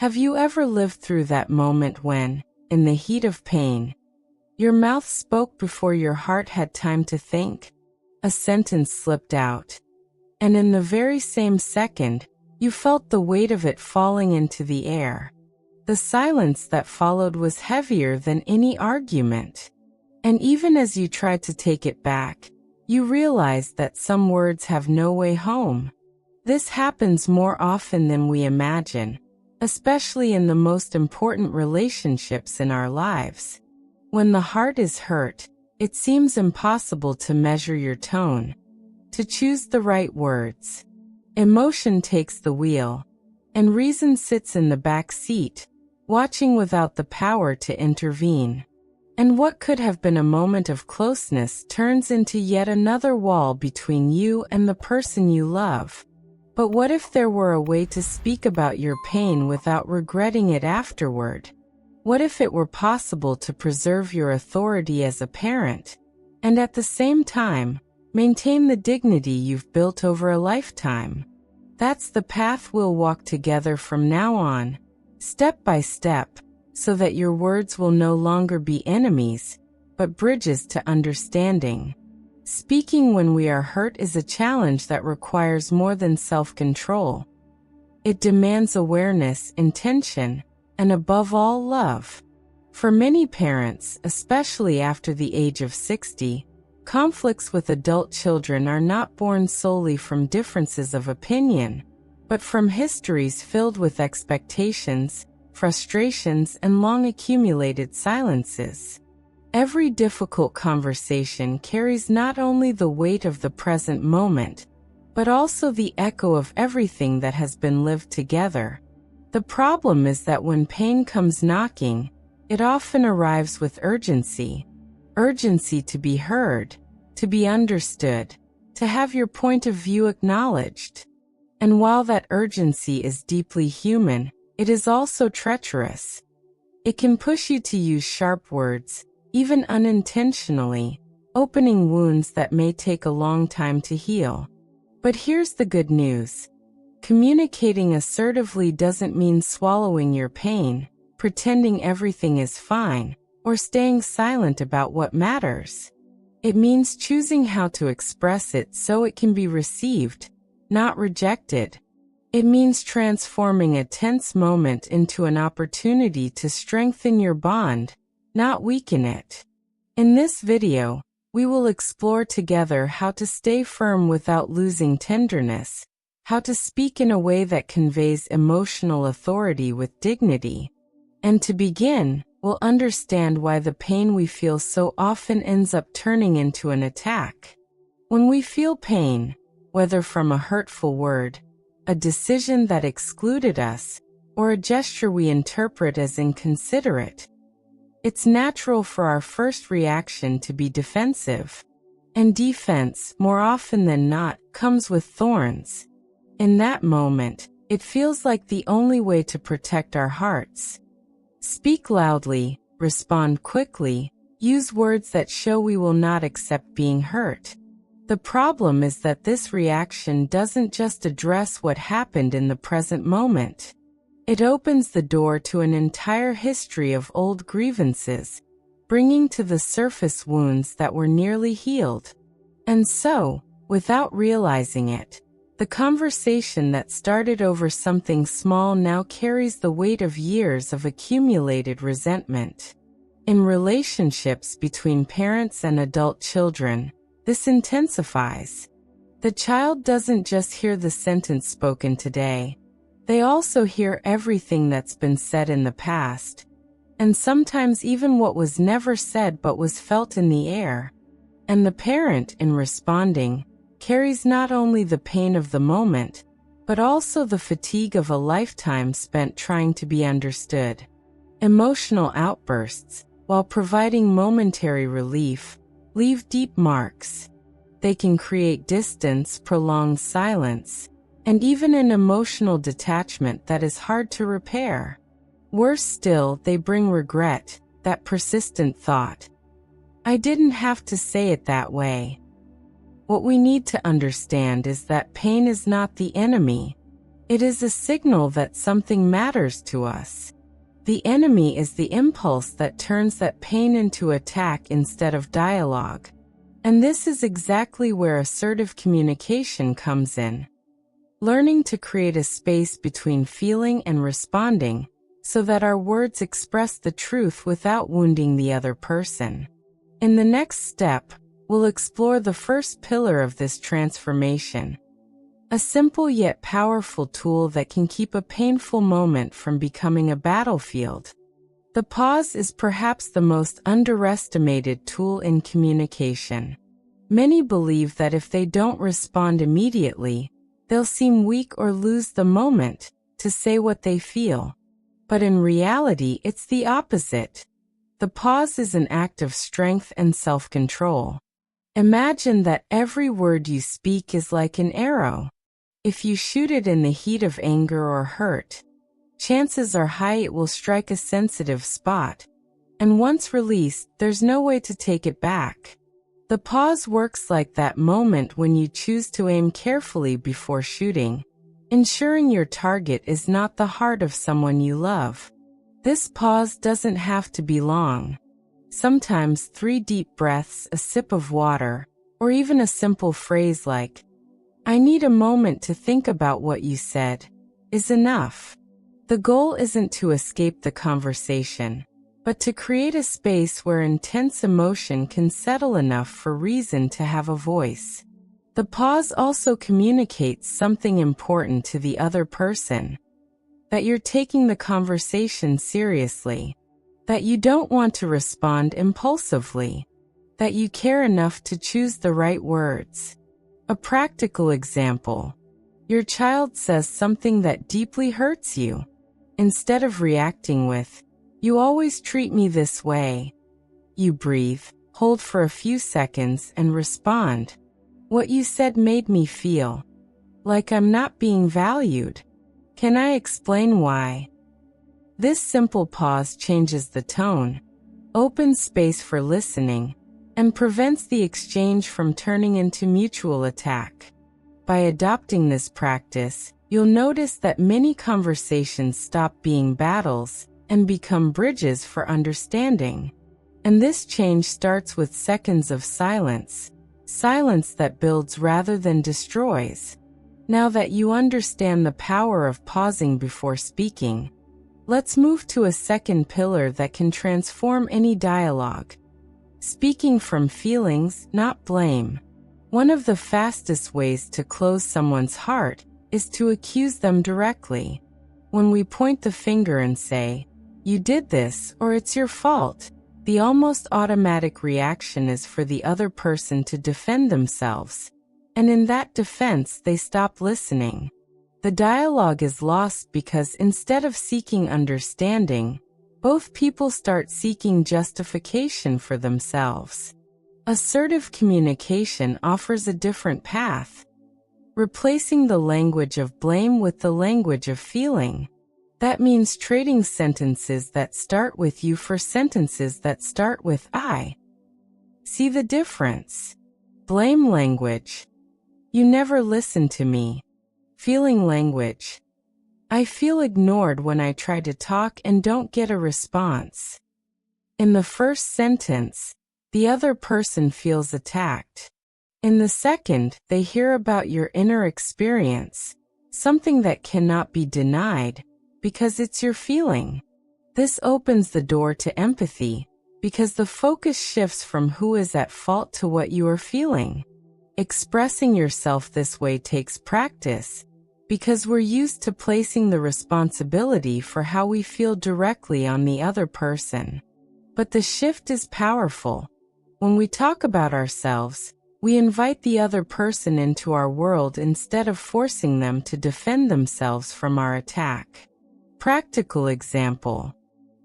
Have you ever lived through that moment when, in the heat of pain, your mouth spoke before your heart had time to think? A sentence slipped out, and in the very same second, you felt the weight of it falling into the air. The silence that followed was heavier than any argument. And even as you tried to take it back, you realized that some words have no way home. This happens more often than we imagine, especially in the most important relationships in our lives. When the heart is hurt, it seems impossible to measure your tone, to choose the right words. Emotion takes the wheel, and reason sits in the back seat, watching without the power to intervene. And what could have been a moment of closeness turns into yet another wall between you and the person you love. But what if there were a way to speak about your pain without regretting it afterward? What if it were possible to preserve your authority as a parent, and at the same time, maintain the dignity you've built over a lifetime? That's the path we'll walk together from now on, step by step, so that your words will no longer be enemies, but bridges to understanding. Speaking when we are hurt is a challenge that requires more than self-control. It demands awareness, intention, and above all, love. For many parents, especially after the age of 60, conflicts with adult children are not born solely from differences of opinion, but from histories filled with expectations, frustrations, and long-accumulated silences. Every difficult conversation carries not only the weight of the present moment, but also the echo of everything that has been lived together. The problem is that when pain comes knocking, it often arrives with urgency. Urgency to be heard, to be understood, to have your point of view acknowledged. And while that urgency is deeply human, it is also treacherous. It can push you to use sharp words, even unintentionally, opening wounds that may take a long time to heal. But here's the good news. Communicating assertively doesn't mean swallowing your pain, pretending everything is fine, or staying silent about what matters. It means choosing how to express it so it can be received, not rejected. It means transforming a tense moment into an opportunity to strengthen your bond, not weaken it. In this video, we will explore together how to stay firm without losing tenderness, how to speak in a way that conveys emotional authority with dignity. And to begin, we'll understand why the pain we feel so often ends up turning into an attack. When we feel pain, whether from a hurtful word, a decision that excluded us, or a gesture we interpret as inconsiderate, it's natural for our first reaction to be defensive. And defense, more often than not, comes with thorns. In that moment, it feels like the only way to protect our hearts. Speak loudly, respond quickly, use words that show we will not accept being hurt. The problem is that this reaction doesn't just address what happened in the present moment. It opens the door to an entire history of old grievances, bringing to the surface wounds that were nearly healed. And so, without realizing it, the conversation that started over something small now carries the weight of years of accumulated resentment. In relationships between parents and adult children, this intensifies. The child doesn't just hear the sentence spoken today. They also hear everything that's been said in the past, and sometimes even what was never said but was felt in the air. And the parent, in responding, carries not only the pain of the moment, but also the fatigue of a lifetime spent trying to be understood. Emotional outbursts, while providing momentary relief, leave deep marks. They can create distance, prolonged silence, and even an emotional detachment that is hard to repair. Worse still, they bring regret, that persistent thought, "I didn't have to say it that way." What we need to understand is that pain is not the enemy. It is a signal that something matters to us. The enemy is the impulse that turns that pain into attack instead of dialogue. And this is exactly where assertive communication comes in. Learning to create a space between feeling and responding so that our words express the truth without wounding the other person. In the next step, we'll explore the first pillar of this transformation. A simple yet powerful tool that can keep a painful moment from becoming a battlefield. The pause is perhaps the most underestimated tool in communication. Many believe that if they don't respond immediately, they'll seem weak or lose the moment to say what they feel. But in reality, it's the opposite. The pause is an act of strength and self-control. Imagine that every word you speak is like an arrow. If you shoot it in the heat of anger or hurt, chances are high it will strike a sensitive spot. And once released, there's no way to take it back. The pause works like that moment when you choose to aim carefully before shooting, ensuring your target is not the heart of someone you love. This pause doesn't have to be long. Sometimes 3 deep breaths, a sip of water, or even a simple phrase like, "I need a moment to think about what you said," is enough. The goal isn't to escape the conversation, but to create a space where intense emotion can settle enough for reason to have a voice. The pause also communicates something important to the other person. That you're taking the conversation seriously. That you don't want to respond impulsively. That you care enough to choose the right words. A practical example. Your child says something that deeply hurts you. Instead of reacting with, "You always treat me this way," you breathe, hold for a few seconds, and respond, "What you said made me feel like I'm not being valued. Can I explain why?" This simple pause changes the tone, opens space for listening, and prevents the exchange from turning into mutual attack. By adopting this practice, you'll notice that many conversations stop being battles and become bridges for understanding. And this change starts with seconds of silence, silence that builds rather than destroys. Now that you understand the power of pausing before speaking, let's move to a second pillar that can transform any dialogue. Speaking from feelings, not blame. One of the fastest ways to close someone's heart is to accuse them directly. When we point the finger and say, "You did this," or "It's your fault," the almost automatic reaction is for the other person to defend themselves. And in that defense, they stop listening. The dialogue is lost because instead of seeking understanding, both people start seeking justification for themselves. Assertive communication offers a different path, replacing the language of blame with the language of feeling. That means trading sentences that start with "you" for sentences that start with "I." See the difference? Blame language. "You never listen to me." Feeling language. "I feel ignored when I try to talk and don't get a response." In the first sentence, the other person feels attacked. In the second, they hear about your inner experience, something that cannot be denied, because it's your feeling. This opens the door to empathy, because the focus shifts from who is at fault to what you are feeling. Expressing yourself this way takes practice, because we're used to placing the responsibility for how we feel directly on the other person. But the shift is powerful. When we talk about ourselves, we invite the other person into our world instead of forcing them to defend themselves from our attack. Practical example.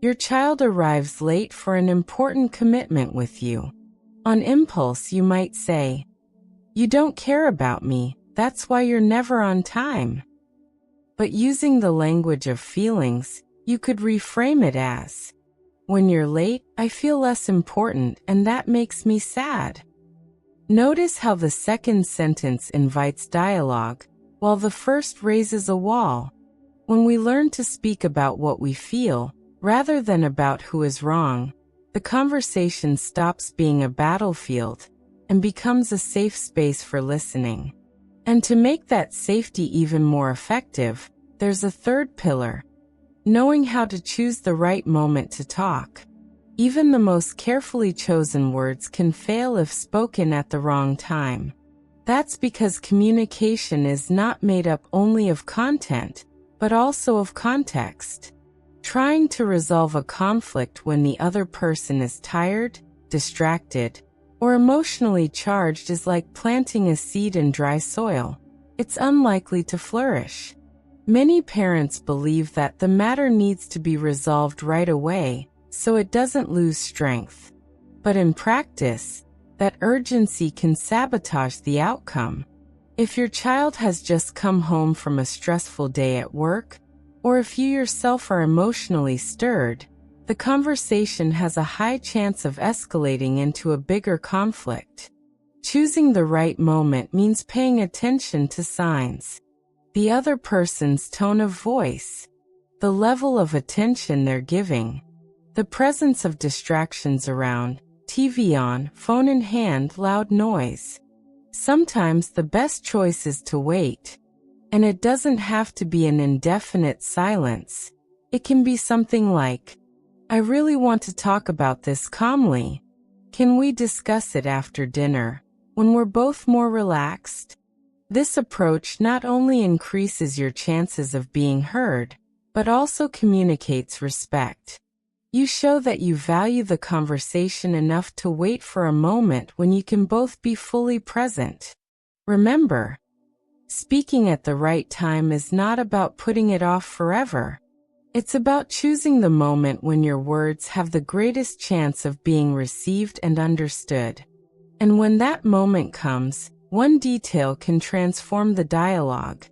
Your child arrives late for an important commitment with you. On impulse, you might say, "You don't care about me, that's why you're never on time." But using the language of feelings, you could reframe it as, "When you're late, I feel less important, and that makes me sad." Notice how the second sentence invites dialogue, while the first raises a wall. When we learn to speak about what we feel, rather than about who is wrong, the conversation stops being a battlefield and becomes a safe space for listening. And to make that safety even more effective, there's a third pillar: knowing how to choose the right moment to talk. Even the most carefully chosen words can fail if spoken at the wrong time. That's because communication is not made up only of content, but also of context. Trying to resolve a conflict when the other person is tired, distracted, or emotionally charged is like planting a seed in dry soil. It's unlikely to flourish. Many parents believe that the matter needs to be resolved right away, so it doesn't lose strength. But in practice, that urgency can sabotage the outcome. If your child has just come home from a stressful day at work, or if you yourself are emotionally stirred, the conversation has a high chance of escalating into a bigger conflict. Choosing the right moment means paying attention to signs: the other person's tone of voice, the level of attention they're giving, the presence of distractions around, TV on, phone in hand, loud noise. Sometimes the best choice is to wait. And it doesn't have to be an indefinite silence. It can be something like, "I really want to talk about this calmly. Can we discuss it after dinner, when we're both more relaxed?" This approach not only increases your chances of being heard, but also communicates respect. You show that you value the conversation enough to wait for a moment when you can both be fully present. Remember, speaking at the right time is not about putting it off forever. It's about choosing the moment when your words have the greatest chance of being received and understood. And when that moment comes, one detail can transform the dialogue: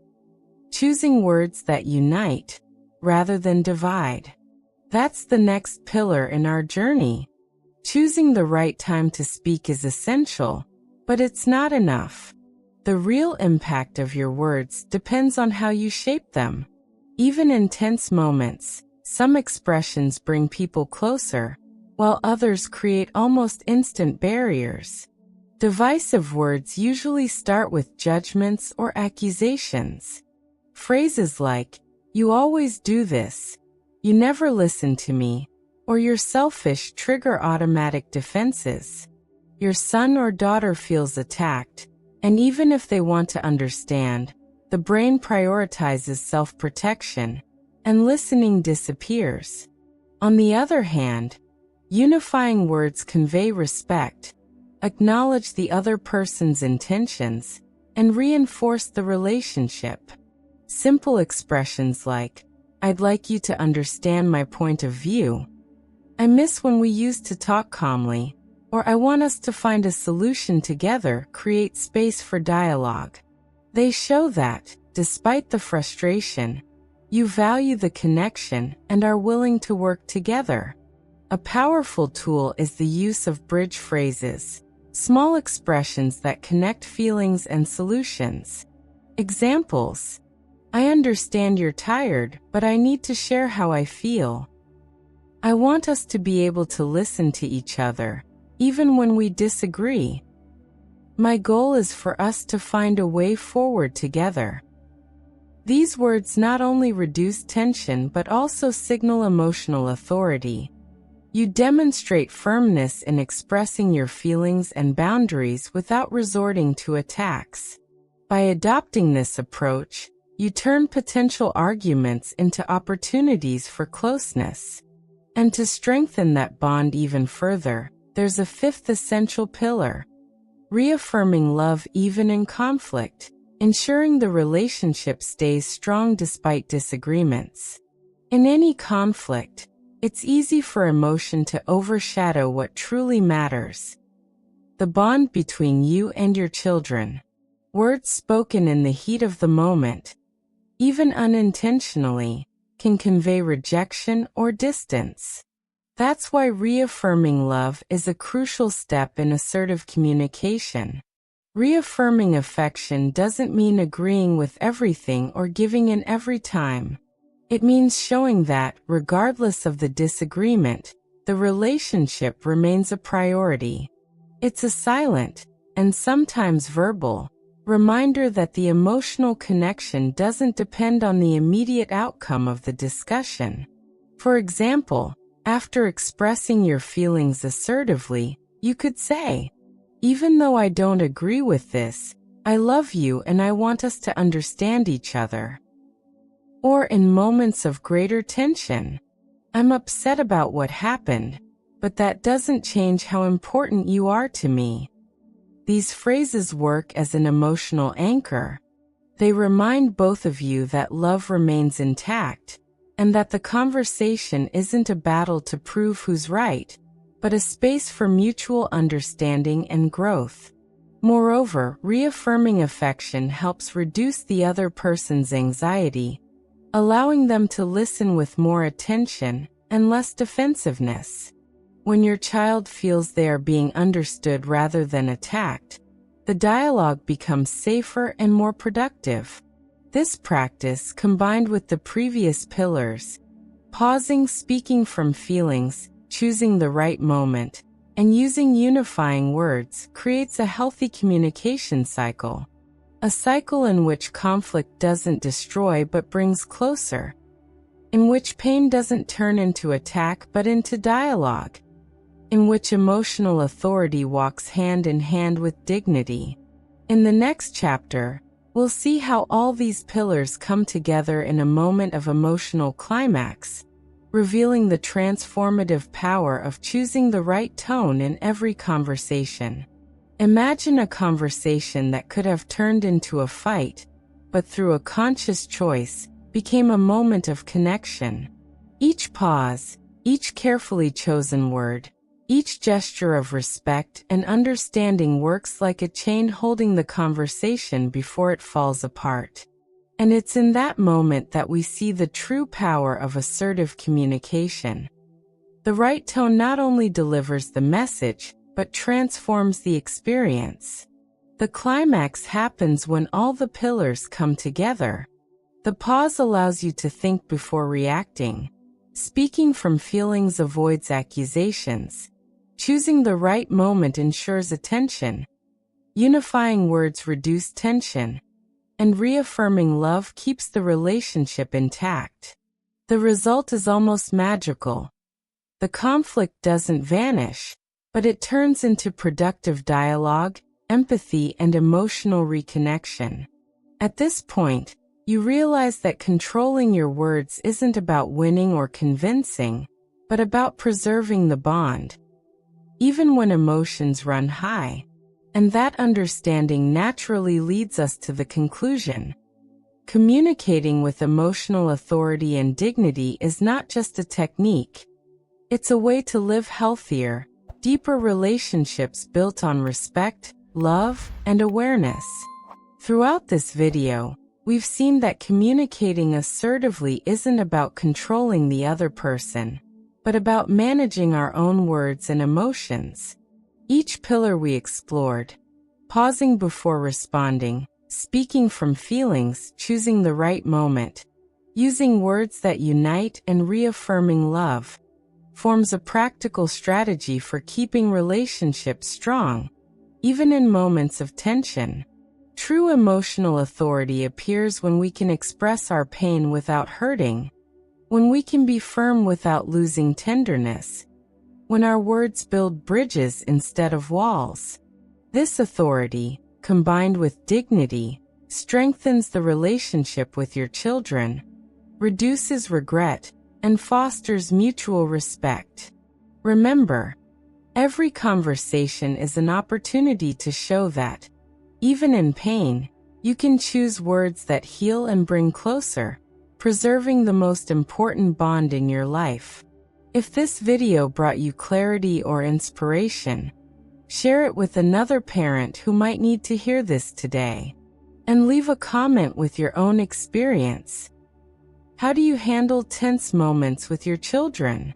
choosing words that unite, rather than divide. That's the next pillar in our journey. Choosing the right time to speak is essential, but it's not enough. The real impact of your words depends on how you shape them. Even in tense moments, some expressions bring people closer, while others create almost instant barriers. Divisive words usually start with judgments or accusations. Phrases like, "You always do this," "You never listen to me," or "You're selfish" trigger automatic defenses. Your son or daughter feels attacked, and even if they want to understand, the brain prioritizes self-protection, and listening disappears. On the other hand, unifying words convey respect, acknowledge the other person's intentions, and reinforce the relationship. Simple expressions like, "I'd like you to understand my point of view," "I miss when we used to talk calmly," or "I want us to find a solution together," create space for dialogue. They show that, despite the frustration, you value the connection and are willing to work together. A powerful tool is the use of bridge phrases, small expressions that connect feelings and solutions. Examples: "I understand you're tired, but I need to share how I feel." "I want us to be able to listen to each other, even when we disagree." "My goal is for us to find a way forward together." These words not only reduce tension but also signal emotional authority. You demonstrate firmness in expressing your feelings and boundaries without resorting to attacks. By adopting this approach, you turn potential arguments into opportunities for closeness. And to strengthen that bond even further, there's a fifth essential pillar: reaffirming love even in conflict, ensuring the relationship stays strong despite disagreements. In any conflict, it's easy for emotion to overshadow what truly matters: the bond between you and your children. Words spoken in the heat of the moment, even unintentionally, can convey rejection or distance. That's why reaffirming love is a crucial step in assertive communication. Reaffirming affection doesn't mean agreeing with everything or giving in every time. It means showing that, regardless of the disagreement, the relationship remains a priority. It's a silent, and sometimes verbal, reminder that the emotional connection doesn't depend on the immediate outcome of the discussion. For example, after expressing your feelings assertively, you could say, "Even though I don't agree with this, I love you and I want us to understand each other." Or in moments of greater tension, "I'm upset about what happened, but that doesn't change how important you are to me." These phrases work as an emotional anchor. They remind both of you that love remains intact, and that the conversation isn't a battle to prove who's right, but a space for mutual understanding and growth. Moreover, reaffirming affection helps reduce the other person's anxiety, allowing them to listen with more attention and less defensiveness. When your child feels they are being understood rather than attacked, the dialogue becomes safer and more productive. This practice, combined with the previous pillars, pausing, speaking from feelings, choosing the right moment, and using unifying words, creates a healthy communication cycle. A cycle in which conflict doesn't destroy but brings closer. In which pain doesn't turn into attack but into dialogue. In which emotional authority walks hand in hand with dignity. In the next chapter, we'll see how all these pillars come together in a moment of emotional climax, revealing the transformative power of choosing the right tone in every conversation. Imagine a conversation that could have turned into a fight, but through a conscious choice, became a moment of connection. Each pause, each carefully chosen word, each gesture of respect and understanding works like a chain holding the conversation before it falls apart. And it's in that moment that we see the true power of assertive communication. The right tone not only delivers the message, but transforms the experience. The climax happens when all the pillars come together. The pause allows you to think before reacting. Speaking from feelings avoids accusations. Choosing the right moment ensures attention. Unifying words reduce tension. And reaffirming love keeps the relationship intact. The result is almost magical. The conflict doesn't vanish, but it turns into productive dialogue, empathy, and emotional reconnection. At this point, you realize that controlling your words isn't about winning or convincing, but about preserving the bond. Even when emotions run high. And that understanding naturally leads us to the conclusion. Communicating with emotional authority and dignity is not just a technique. It's a way to live healthier, deeper relationships built on respect, love, and awareness. Throughout this video, we've seen that communicating assertively isn't about controlling the other person, but about managing our own words and emotions. Each pillar we explored, pausing before responding, speaking from feelings, choosing the right moment, using words that unite, and reaffirming love, forms a practical strategy for keeping relationships strong, even in moments of tension. True emotional authority appears when we can express our pain without hurting, when we can be firm without losing tenderness, when our words build bridges instead of walls. This authority, combined with dignity, strengthens the relationship with your children, reduces regret, and fosters mutual respect. Remember, every conversation is an opportunity to show that, even in pain, you can choose words that heal and bring closer, preserving the most important bond in your life. If this video brought you clarity or inspiration, share it with another parent who might need to hear this today. And leave a comment with your own experience. How do you handle tense moments with your children?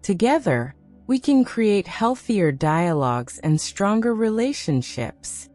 Together, we can create healthier dialogues and stronger relationships.